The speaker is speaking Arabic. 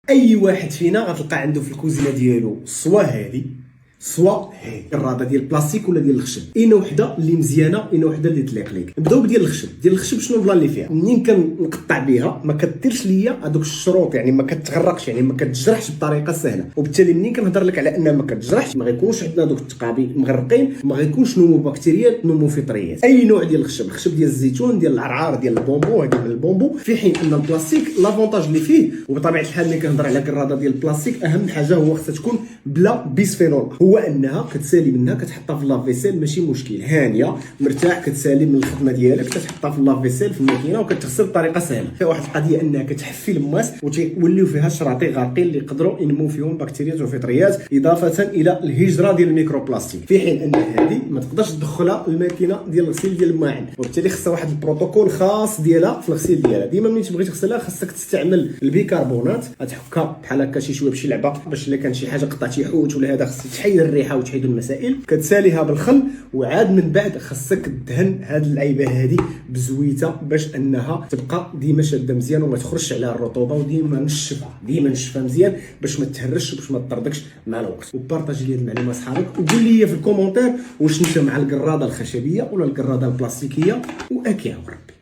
اي واحد فينا غتلقى عنده في الكوزينه ديالو سوا هذه سوا هذه الراده ديال البلاستيك ولا ديال الخشب. اين وحده اللي مزيانه اين وحده اللي تليق ليك. نبداو بديال الخشب. ديال الخشب شنو البلان اللي فيها؟ منين كنقطع بها ما كديرش ليا هذوك الشروط، يعني ما كتغرقش، يعني ما كتجرحش بطريقه سهله، وبالتالي منين كنهضر لك على انها ما كتجرحش ما غيكونوش عندنا دوك التقابي مغرقين، ما غيكونش نمو بكتيريات نمو فطريات. اي نوع ديال الخشب، الخشب ديال الزيتون ديال العرعار ديال البومبو، هذا من البومبو، في حين ان البلاستيك لافونتاج اللي فيه، وبطبيعه الحال ملي كنهضر على كراده ديال البلاستيك اهم حاجه هو خصها تكون بلا بيسفينول، هو انها كتسالي منها كتحطها في لافيسيل ماشي مشكل، هانيه مرتاح كتسالي من الخدمه ديالك كتحطها في لافيسيل في الماكينه وكتغسل بطريقه سهله. فيها واحد القضيه انها كتحفي الماس وتوليو فيها شراطي غارقين اللي يقدروا ينمو فيهم بكتيريات وفطريات، اضافه الى الهجره ديال الميكروبلاستيك، في حين ان هذه ما تقدرش تدخلها الماكينه ديال الغسيل ديال الماعن، وبالتالي خصها واحد البروتوكول خاص ديالها في الغسيل ديالها. ديما ملي تبغي تغسلها خاصك تستعمل البيكربونات، غتحكها بحال هكا شي شويه بشي لعبه باش الا كان شي حاجه قطعتي حوت ولا هذا خصك تحيد الريحه وتحيد المسائل، كتساليها بالخل، وعاد من بعد خاصك تدهن هاد اللعيبه هذه بزويته باش انها تبقى ديما شاده مزيان وما تخرجش عليها الرطوبه، وديما نشفها مزيان باش ما تهرش باش ما تطردكش مع الوقت. وبارطاجي لي هاد المعلومه صحابك، وقول لي في الكومونتير واش انت مع القراده الخشبيه ولا القراده البلاستيكيه، واكيها وربي.